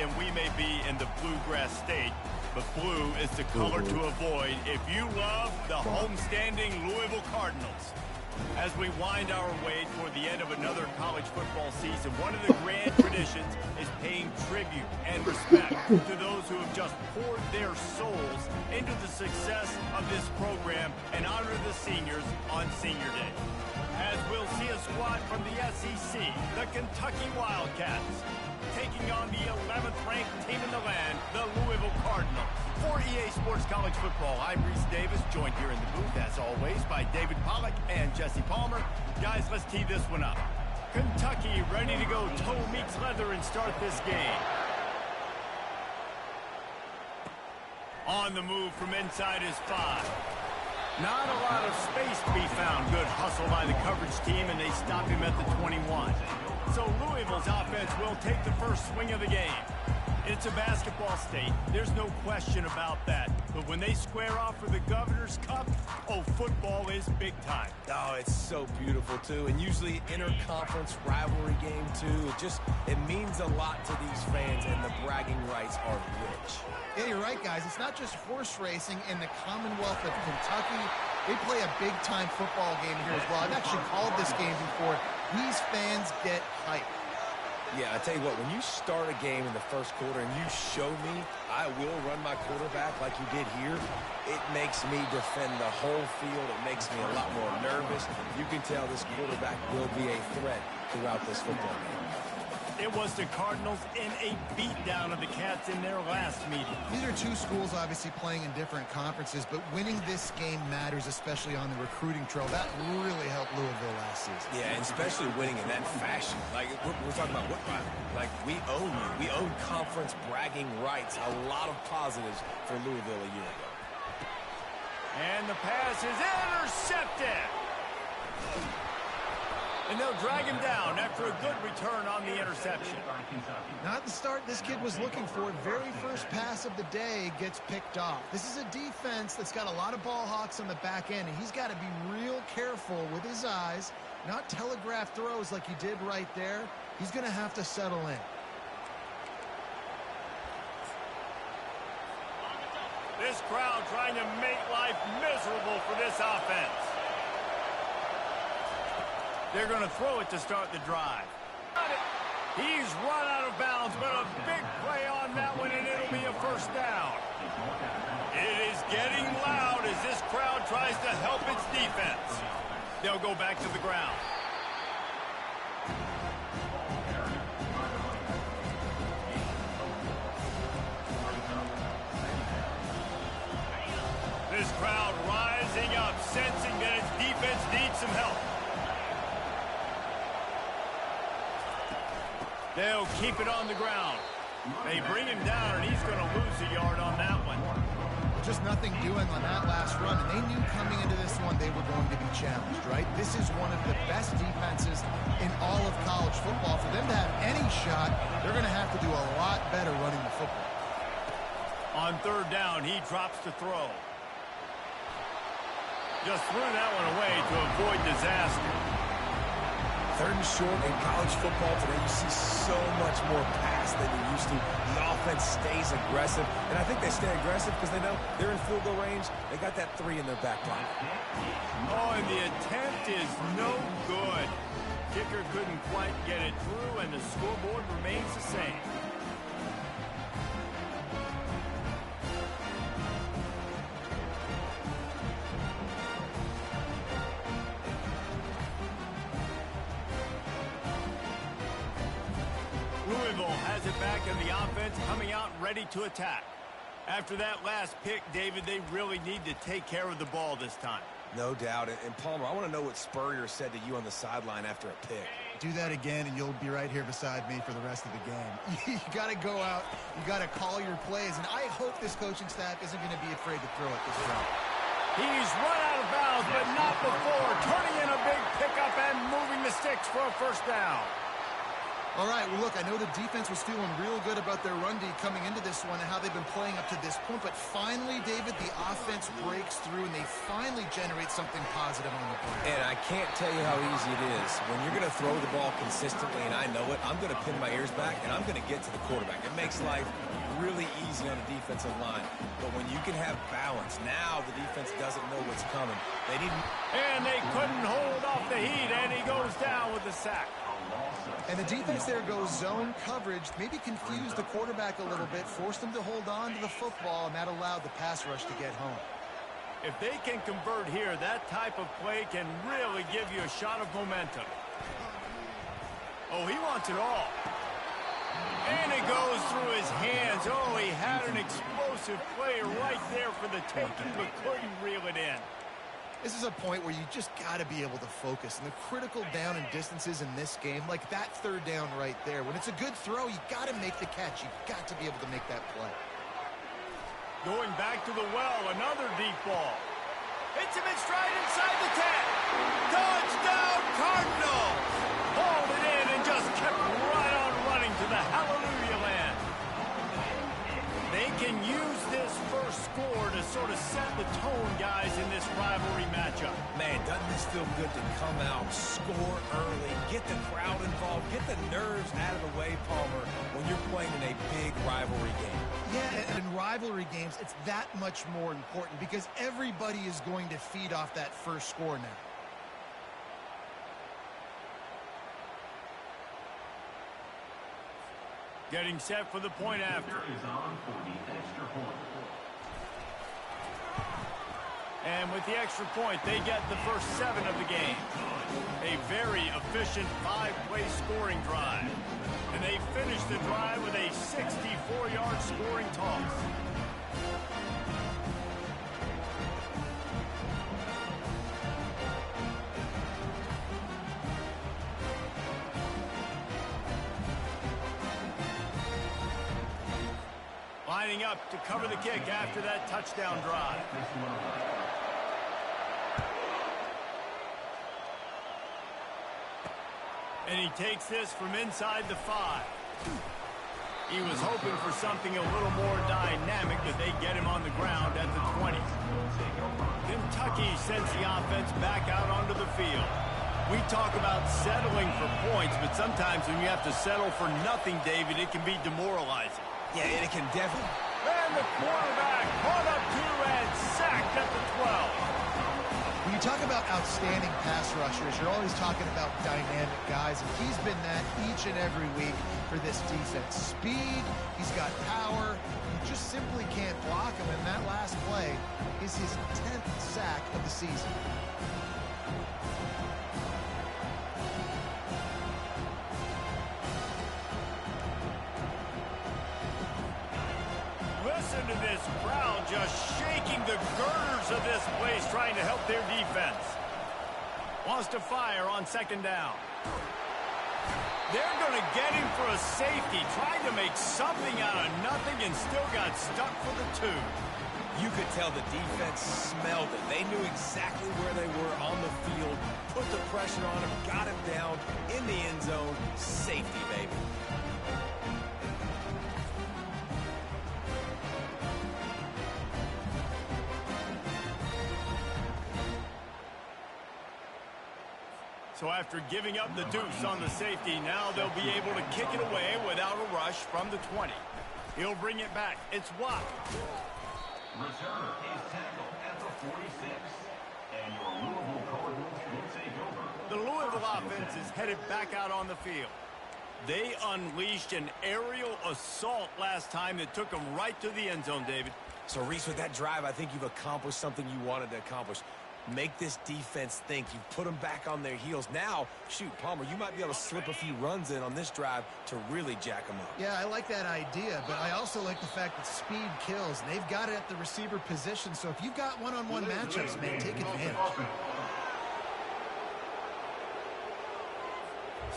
and we may be in the bluegrass state, but blue is the color to avoid if you love the homestanding Louisville Cardinals. As we wind our way toward the end of another college football season, one of the grand traditions is paying tribute and respect to those who have just poured their souls into the success of this program and honor the seniors on Senior Day. As we'll see a squad from the SEC, the Kentucky Wildcats, taking on the 11th ranked team in the land, the Louisville Cardinals. For EA Sports College Football, I'm Reese Davis, joined here in the booth, as always, by David Pollack and Jesse Palmer. Guys, let's tee this one up. Kentucky ready to go toe meets leather and start this game. On the move from inside his 5. Not a lot of space to be found. Good hustle by the coverage team, and they stop him at the 21. So Louisville's offense will take the first swing of the game. It's a basketball state. There's no question about that. But when they square off for the Governor's Cup, oh, football is big time. Oh, it's so beautiful, too. And usually interconference rivalry game, too. It means a lot to these fans, and the bragging rights are rich. Yeah, you're right, guys. It's not just horse racing in the Commonwealth of Kentucky. They play a big-time football game here as well. I've actually called this game before. These fans get hyped. Yeah, I tell you what, when you start a game in the first quarter and you show me I will run my quarterback like you did here, it makes me defend the whole field. It makes me a lot more nervous. You can tell this quarterback will be a threat throughout this football game. It was the Cardinals in a beatdown of the Cats in their last meeting. These are two schools obviously playing in different conferences, but winning this game matters, especially on the recruiting trail. That really helped Louisville last season. Yeah, and especially winning in that fashion. Like, we're talking about what rivalry? Like, we own you. We own conference bragging rights. A lot of positives for Louisville a year ago. And the pass is intercepted. And they'll drag him down after a good return on the interception. Not the start this kid was looking for. Very first pass of the day gets picked off. This is a defense that's got a lot of ball hawks on the back end, and he's got to be real careful with his eyes, not telegraph throws like he did right there. He's going to have to settle in. This crowd trying to make life miserable for this offense. They're going to throw it to start the drive. He's run out of bounds, but a big play on that one, and it'll be a first down. It is getting loud as this crowd tries to help its defense. They'll go back to the ground. This crowd rising up, sensing that its defense needs some help. They'll keep it on the ground. They bring him down, and he's going to lose a yard on that one. Just nothing doing on that last run, and they knew coming into this one they were going to be challenged, right? This is one of the best defenses in all of college football. For them to have any shot, they're going to have to do a lot better running the football. On third down, he drops to throw. Just threw that one away to avoid disaster. Third and short in college football today, you see so much more pass than you used to. The offense stays aggressive, and I think they stay aggressive because they know they're in field goal range. They got that 3 in their back pocket. Oh, and the attempt is no good. Kicker couldn't quite get it through, and the scoreboard remains the same. Louisville has it back, and the offense coming out ready to attack. After that last pick, David, they really need to take care of the ball this time. No doubt. And Palmer, I want to know what Spurrier said to you on the sideline after a pick. Do that again, and you'll be right here beside me for the rest of the game. You got to go out. You got to call your plays, and I hope this coaching staff isn't going to be afraid to throw it this time. He's run out of bounds, but not before. Turning in a big pickup and moving the sticks for a first down. All right, well, look, I know the defense was feeling real good about their run D coming into this one and how they've been playing up to this point, but finally, David, the offense breaks through and they finally generate something positive on the play. And I can't tell you how easy it is. When you're going to throw the ball consistently, and I know it, I'm going to pin my ears back, and I'm going to get to the quarterback. It makes life really easy on the defensive line. But when you can have balance, now the defense doesn't know what's coming. And they couldn't hold off the heat, and he goes down with the sack. And the defense there goes zone coverage, maybe confused the quarterback a little bit, forced him to hold on to the football, and that allowed the pass rush to get home. If they can convert here, that type of play can really give you a shot of momentum. Oh, he wants it all. And it goes through his hands. Oh, he had an explosive play right there for the taking, but couldn't reel it in. This is a point where you just got to be able to focus. And the critical down and distances in this game, like that third down right there, when it's a good throw, you got to make the catch. You got to be able to make that play. Going back to the well, another deep ball. Hits him in stride inside the 10. Touchdown, Cardinals! Hauled it in and just kept right on running to the hallelujah land. They can use this first score to sort of set the tone, guys, in this rivalry matchup. Man, doesn't this feel good to come out, score early, get the crowd involved, get the nerves out of the way, Palmer, when you're playing in a big rivalry game. Yeah, and in rivalry games, it's that much more important because everybody is going to feed off that first score now. Getting set for the point after. And with the extra point, they get the first 7 of the game. A very efficient 5-play scoring drive. And they finish the drive with a 64-yard scoring toss. Lining up to cover the kick after that touchdown drive. And he takes this from inside the 5. He was hoping for something a little more dynamic, but they get him on the ground at the 20. Kentucky sends the offense back out onto the field. We talk about settling for points, but sometimes when you have to settle for nothing, David, it can be demoralizing. Yeah, and it can definitely. And the quarterback caught up to and sacked at the 12. When you talk about outstanding pass rushers, you're always talking about dynamic guys, and he's been that each and every week for this defense. Speed, he's got power, you just simply can't block him, and that last play is his 10th sack of the season. Listen to this crowd just shaking the girders of this place, trying to help their defense. Wants to fire on 2nd down. They're going to get him for a safety. Tried to make something out of nothing and still got stuck for the 2. You could tell the defense smelled it. They knew exactly where they were on the field, put the pressure on him, got him down in the end zone. Safety, baby. So after giving up the deuce on the safety, now they'll be able to kick it away without a rush from the 20. He'll bring it back. It's Watt. Returner is tackled at the 46. And your Louisville Cardinals will take over. The Louisville offense is headed back out on the field. They unleashed an aerial assault last time that took them right to the end zone, David. So, Reese, with that drive, I think you've accomplished something you wanted to accomplish. Make this defense think. You've put them back on their heels. Now, shoot, Palmer, you might be able to slip a few runs in on this drive to really jack them up. Yeah, I like that idea, but I also like the fact that speed kills, and they've got it at the receiver position. So if you've got one-on-one matchups, man, take advantage.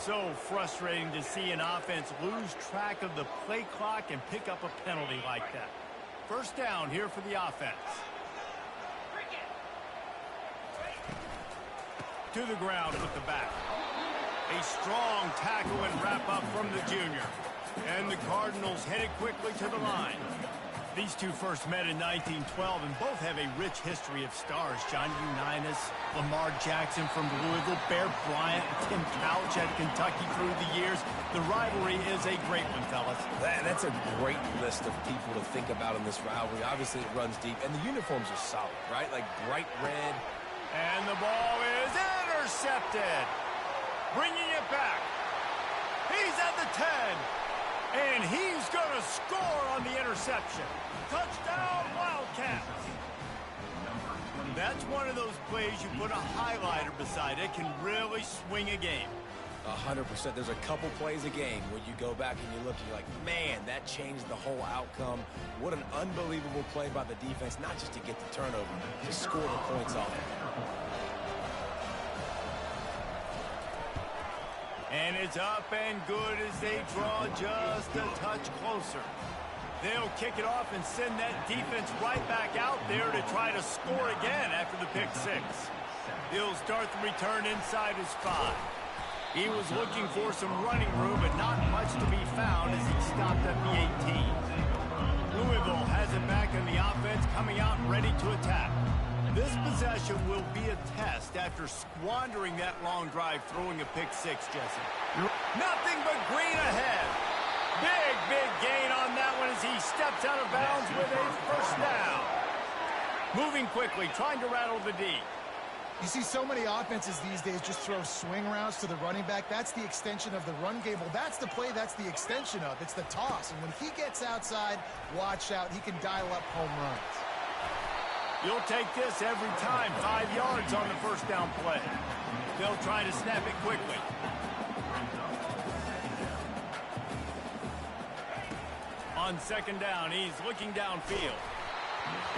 So frustrating to see an offense lose track of the play clock and pick up a penalty like that. First down here for the offense. To the ground with the back. A strong tackle and wrap-up from the junior. And the Cardinals headed quickly to the line. These two first met in 1912 and both have a rich history of stars. John Unitas, Lamar Jackson from Louisville, Bear Bryant, Tim Couch at Kentucky through the years. The rivalry is a great one, fellas. That's a great list of people to think about in this rivalry. Obviously, it runs deep, and the uniforms are solid, right? Like bright red. And the ball is intercepted. Bringing it back. He's at the 10. And he's going to score on the interception. Touchdown, Wildcats. That's one of those plays you put a highlighter beside it, can really swing a game. 100%. There's a couple plays a game where you go back and you look and you're like, man, that changed the whole outcome. What an unbelievable play by the defense, not just to get the turnover, to score the points off it. And it's up and good as they draw just a touch closer. They'll kick it off and send that defense right back out there to try to score again after the pick six. He'll start the return inside his 5. He was looking for some running room, but not much to be found as he stopped at the 18. Louisville has it back in the offense, coming out ready to attack. This possession will be a test after squandering that long drive, throwing a pick six, Jesse. Nothing but green ahead. Big gain on that one as he steps out of bounds with a first down. Moving quickly, trying to rattle the D. You see so many offenses these days just throw swing routes to the running back. That's the extension of the run game. Well, that's the play that's the extension of. It's the toss. And when he gets outside, watch out. He can dial up home runs. You'll take this every time. 5 yards on the first down play. They'll try to snap it quickly. On second down, he's looking downfield.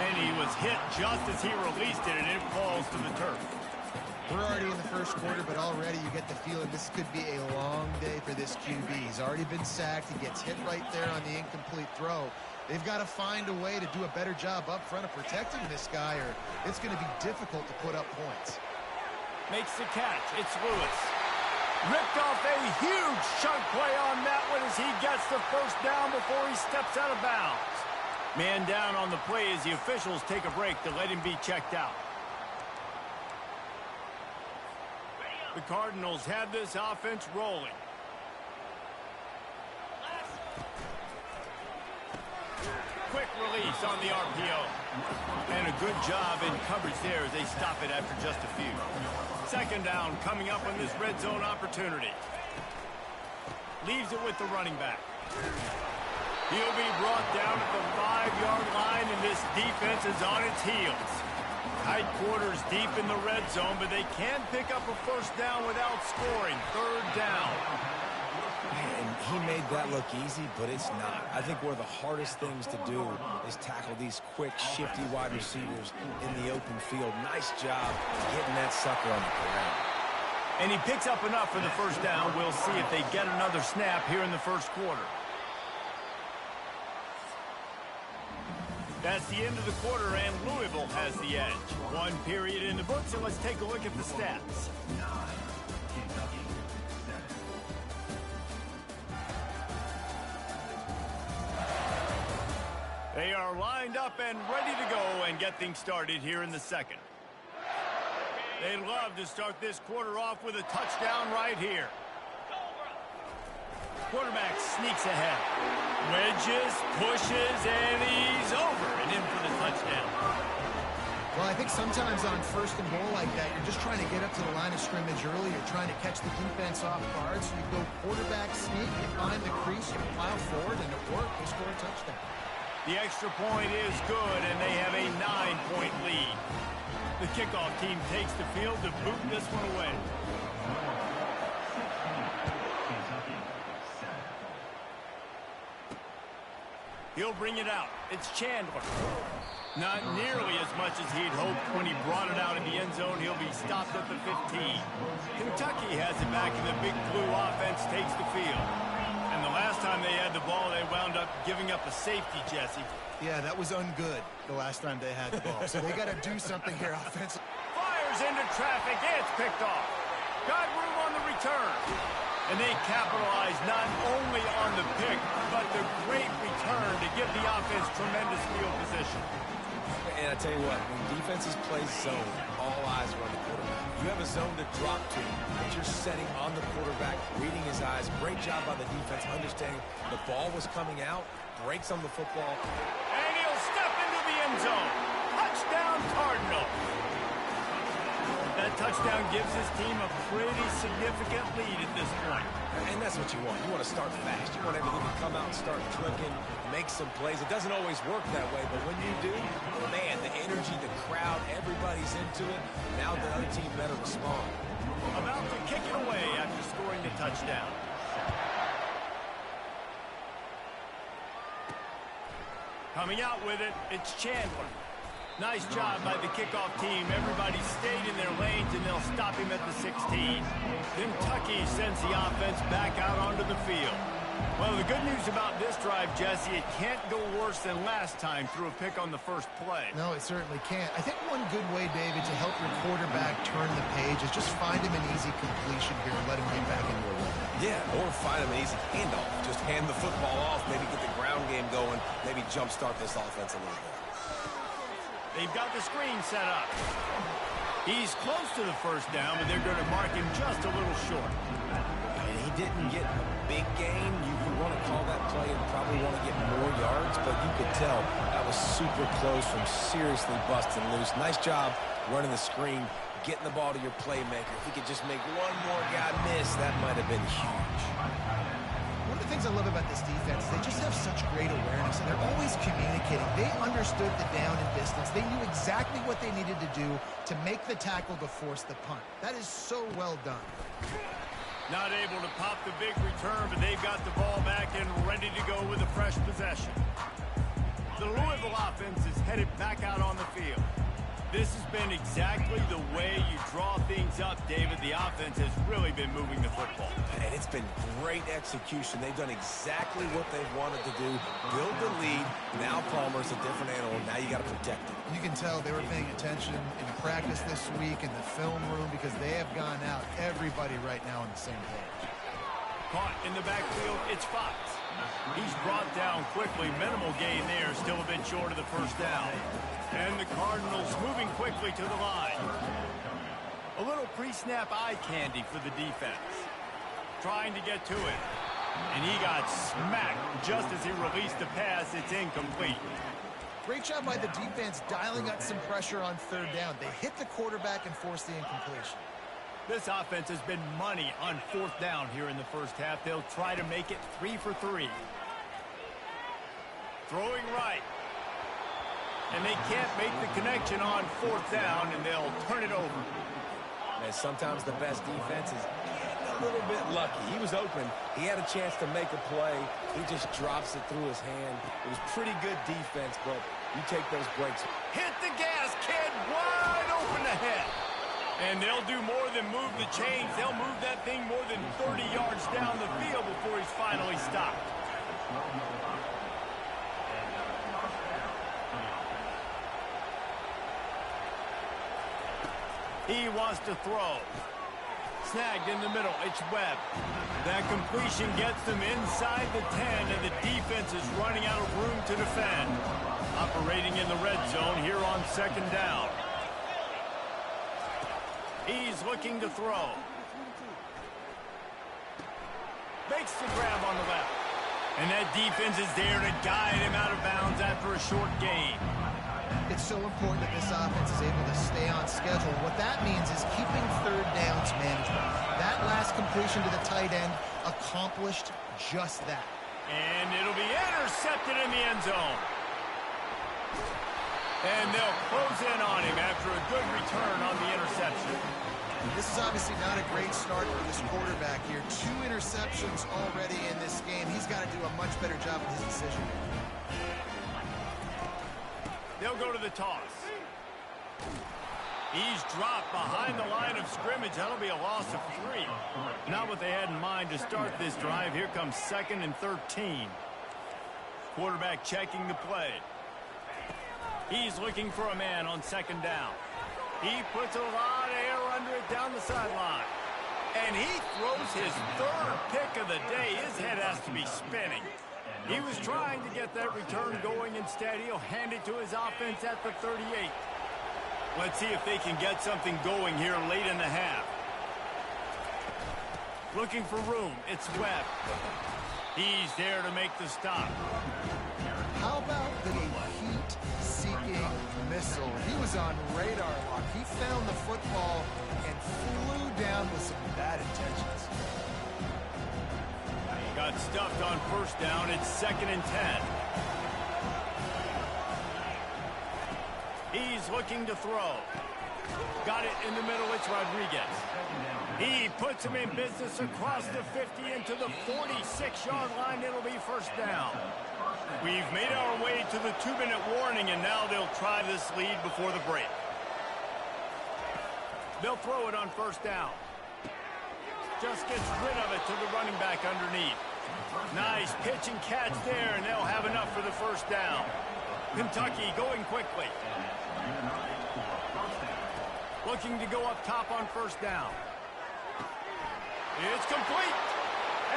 And he was hit just as he released it, and it falls to the turf. We're already in the first quarter, but already you get the feeling this could be a long day for this QB. He's already been sacked. He gets hit right there on the incomplete throw. They've got to find a way to do a better job up front of protecting this guy, or it's going to be difficult to put up points. Makes the catch. It's Lewis. Ripped off a huge chunk play on that one as he gets the first down before he steps out of bounds. Man down on the play as the officials take a break to let him be checked out. The Cardinals have this offense rolling. Quick release on the RPO. And a good job in coverage there as they stop it after just a few. Second down coming up on this red zone opportunity. Leaves it with the running back. He'll be brought down at the 5-yard line, and this defense is on its heels. Tight quarters deep in the red zone, but they can pick up a first down without scoring. Third down. And he made that look easy, but it's not. I think one of the hardest things to do is tackle these quick, shifty wide receivers in the open field. Nice job getting that sucker on the ground. And he picks up enough for the first down. We'll see if they get another snap here in the first quarter. That's the end of the quarter, and Louisville has the edge. One period in the books, and let's take a look at the stats. They are lined up and ready to go and get things started here in the second. They'd love to start this quarter off with a touchdown right here. Quarterback sneaks ahead. Wedges, pushes, and he's over and in for the touchdown. Well, I think sometimes on first and goal like that, you're just trying to get up to the line of scrimmage early. You're trying to catch the defense off guard. So you go quarterback sneak, you find the crease, you plow forward, and it worked. They score a touchdown. The extra point is good, and they have a 9-point lead. The kickoff team takes the field to boot this one away. He'll bring it out. It's Chandler. Not nearly as much as he'd hoped when he brought it out in the end zone. He'll be stopped at the 15. Kentucky has it back, and the Big Blue offense takes the field. And the last time they had the ball, they wound up giving up a safety, Jesse. Yeah, that was ungood the last time they had the ball. So they got to do something here offensively. Fires into traffic. It's picked off. Got room on the return. And they capitalize not only on the pick, but the great return to give the offense tremendous field position. And I tell you what, when defenses play zone, all eyes are on the quarterback. You have a zone to drop to, but you're setting on the quarterback, reading his eyes. Great job by the defense, understanding the ball was coming out, breaks on the football. And he'll step into the end zone. Touchdown, Cardinals. That touchdown gives his team a pretty significant lead at this point. And that's what you want. You want to start fast. You want everything to come out and start clicking, make some plays. It doesn't always work that way, but when you do, man, the energy, the crowd, everybody's into it. Now the other team better respond. About to kick it away after scoring the touchdown. Coming out with it, it's Chandler. Nice job by the kickoff team. Everybody stayed in their lanes, and they'll stop him at the 16. Ncaa sends the offense back out onto the field. Well, the good news about this drive, Jesse, it can't go worse than last time through a pick on the first play. No, it certainly can't. I think one good way, David, to help your quarterback turn the page is just find him an easy completion here and let him get back into a run. Yeah, or find him an easy handoff. Just hand the football off, maybe get the ground game going, maybe jumpstart this offense a little bit. They've got the screen set up. He's close to the first down, but they're going to mark him just a little short. And he didn't get big gain. You want to call that play and probably want to get more yards, but you could tell that was super close from seriously busting loose. Nice job running the screen, getting the ball to your playmaker. If he could just make one more guy miss, that might have been huge. One of the things I love about this defense is they just have such great awareness, and they're always communicating. They understood the down and distance. They knew exactly what they needed to do to make the tackle to force the punt. That is so well done. Not able to pop the big return, but they've got the ball back and ready to go with a fresh possession. The Louisville offense is headed back out on the field. This has been exactly the way you draw things up, David. The offense has really been moving the football. And it's been great execution. They've done exactly what they've wanted to do. Build the lead. Now Palmer's a different animal. Now you got to protect it. You can tell they were paying attention in practice this week in the film room because they have gone out, everybody right now on the same page. Caught in the backfield, it's Fox. He's brought down quickly. Minimal gain there, still a bit short of the first down. And the Cardinals moving quickly to the line. A little pre-snap eye candy for the defense. Trying to get to it. And he got smacked just as he released the pass. It's incomplete. Great job by the defense dialing up some pressure on third down. They hit the quarterback and forced the incompletion. This offense has been money on fourth down here in the first half. They'll try to make it 3 for 3. Throwing right. And they can't make the connection on fourth down, and they'll turn it over. And sometimes the best defense is a little bit lucky. He was open. He had a chance to make a play. He just drops it through his hand. It was pretty good defense, but you take those breaks. Hit the gas, kid. Wide open ahead. And they'll do more than move the chains. They'll move that thing more than 30 yards down the field before he's finally stopped. He wants to throw. Snagged in the middle. It's Webb. That completion gets them inside the 10, and the defense is running out of room to defend. Operating in the red zone here on second down. He's looking to throw. Makes the grab on the left. And that defense is there to guide him out of bounds after a short gain. It's so important that this offense is able to stay on schedule. What that means is keeping third downs manageable. That last completion to the tight end accomplished just that. And it'll be intercepted in the end zone. And they'll close in on him after a good return on the interception. This is obviously not a great start for this quarterback here. 2 interceptions already in this game. He's got to do a much better job with his decision. They'll go to the toss. He's dropped behind the line of scrimmage. That'll be a loss of 3. Not what they had in mind to start this drive. Here comes 2nd and 13. Quarterback checking the play. He's looking for a man on second down. He puts a lot of air under it down the sideline. And he throws his third pick of the day. His head has to be spinning. He was trying to get that return going. Instead, he'll hand it to his offense at the 38. Let's see if they can get something going here late in the half. Looking for room. It's Webb. He's there to make the stop. How about the heat-seeking missile? He was on radar lock. He found the football and flew down with some bad intentions. Got stuffed on first down. It's 2nd and 10. He's looking to throw. Got it in the middle. It's Rodriguez. He puts him in business across the 50 into the 46-yard line. It'll be first down. We've made our way to the 2-minute warning, and now they'll try this lead before the break. They'll throw it on first down. Just gets rid of it to the running back underneath. Nice pitch and catch there, and they'll have enough for the first down. Kentucky going quickly. Looking to go up top on first down. It's complete.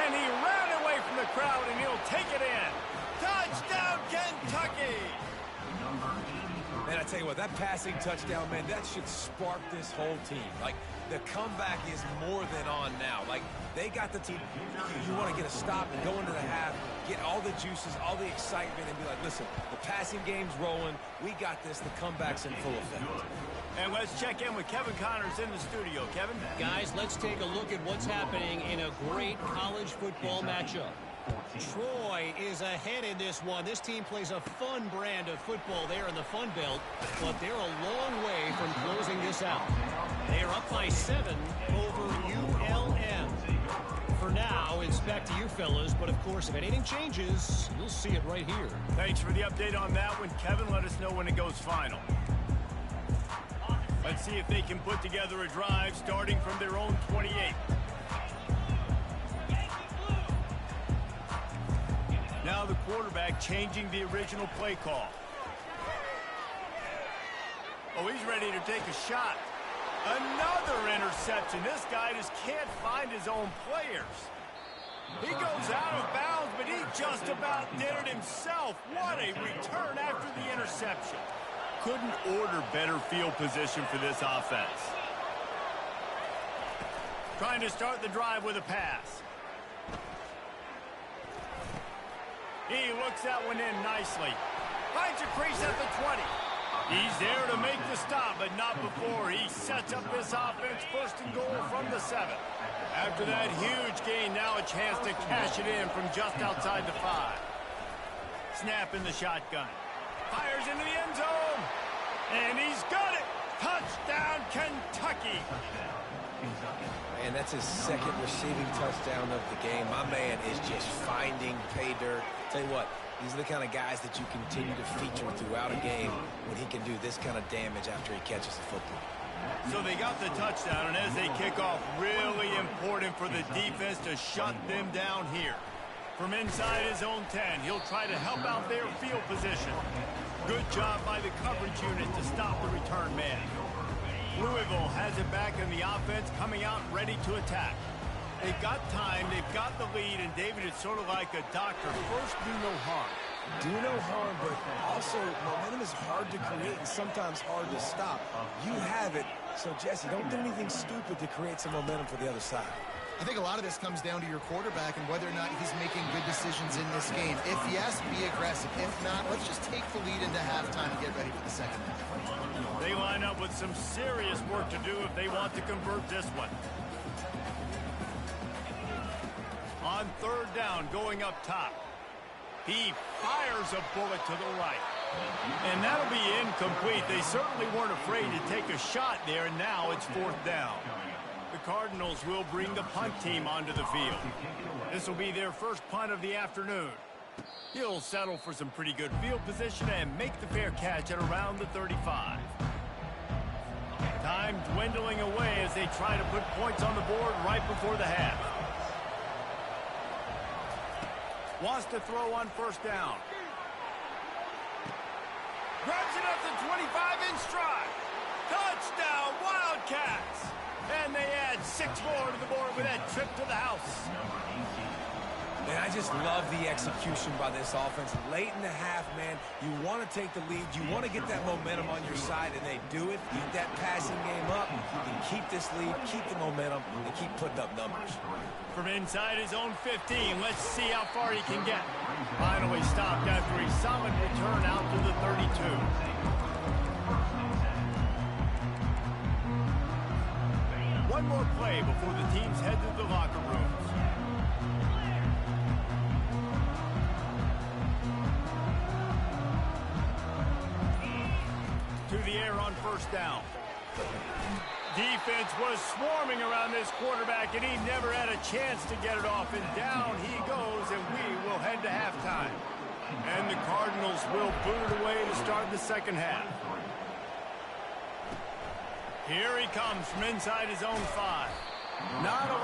And he ran away from the crowd, and he'll take it in. Touchdown, Kentucky! Man, I tell you what, that passing touchdown, man, that should spark this whole team. Like, the comeback is more than on now. Like, they got the team. You want to get a stop and go into the half, get all the juices, all the excitement, and be like, listen, the passing game's rolling. We got this. The comeback's in full effect. And let's check in with Kevin Connors in the studio. Kevin? Guys, let's take a look at what's happening in a great college football matchup. Troy is ahead in this one. This team plays a fun brand of football there in the Fun Belt, but they're a long way from closing this out. They're up by 7 over ULM. For now, it's back to you fellas, but of course, if anything changes, you'll see it right here. Thanks for the update on that one, Kevin. Let us know when it goes final. Let's see if they can put together a drive starting from their own 28. Now the quarterback changing the original play call. Oh, he's ready to take a shot. Another interception. This guy just can't find his own players. He goes out of bounds, but he just about did it himself. What a return after the interception. Couldn't order better field position for this offense. Trying to start the drive with a pass. He looks that one in nicely. Finds a crease at the 20. He's there to make the stop, but not before. He sets up this offense first and goal from the 7. After that huge gain, now a chance to cash it in from just outside the 5. Snap in the shotgun. Fires into the end zone. And he's got it. Touchdown, Kentucky. And that's his 2nd receiving touchdown of the game. My man is just finding pay dirt. Tell you what, these are the kind of guys that you continue to feature throughout a game when he can do this kind of damage after he catches the football. So they got the touchdown, and as they kick off, really important for the defense to shut them down here. From inside his own 10, he'll try to help out their field position. Good job by the coverage unit to stop the return man. Louisville has it back in the offense, coming out ready to attack. They've got time, they've got the lead, and David, it's sort of like a doctor. First, do no harm. Do no harm, but also momentum is hard to create and sometimes hard to stop. You have it, so Jesse, don't do anything stupid to create some momentum for the other side. I think a lot of this comes down to your quarterback and whether or not he's making good decisions in this game. If yes, be aggressive. If not, let's just take the lead into halftime and get ready for the second half. They line up with some serious work to do if they want to convert this one. On 3rd down, going up top. He fires a bullet to the right. And that'll be incomplete. They certainly weren't afraid to take a shot there, and now it's 4th down. The Cardinals will bring the punt team onto the field. This will be their first punt of the afternoon. He'll settle for some pretty good field position and make the fair catch at around the 35. Time dwindling away as they try to put points on the board right before the half. Wants to throw on 1st down. Grabs it up to 25 in stride. Touchdown, Wildcats! And they add 6 more to the board with that trip to the house. Man, I just love the execution by this offense. Late in the half, man, you want to take the lead. You want to get that momentum on your side, and they do it. Keep that passing game up and keep this lead, keep the momentum, and keep putting up numbers. From inside his own 15, let's see how far he can get. Finally stopped after a solid return out to the 32. One more play before the teams head to the locker rooms. To the air on first down. Defense was swarming around this quarterback, and he never had a chance to get it off. And down he goes, and we will head to halftime. And the Cardinals will boot it away to start the second half. Here he comes from inside his own 5. Not a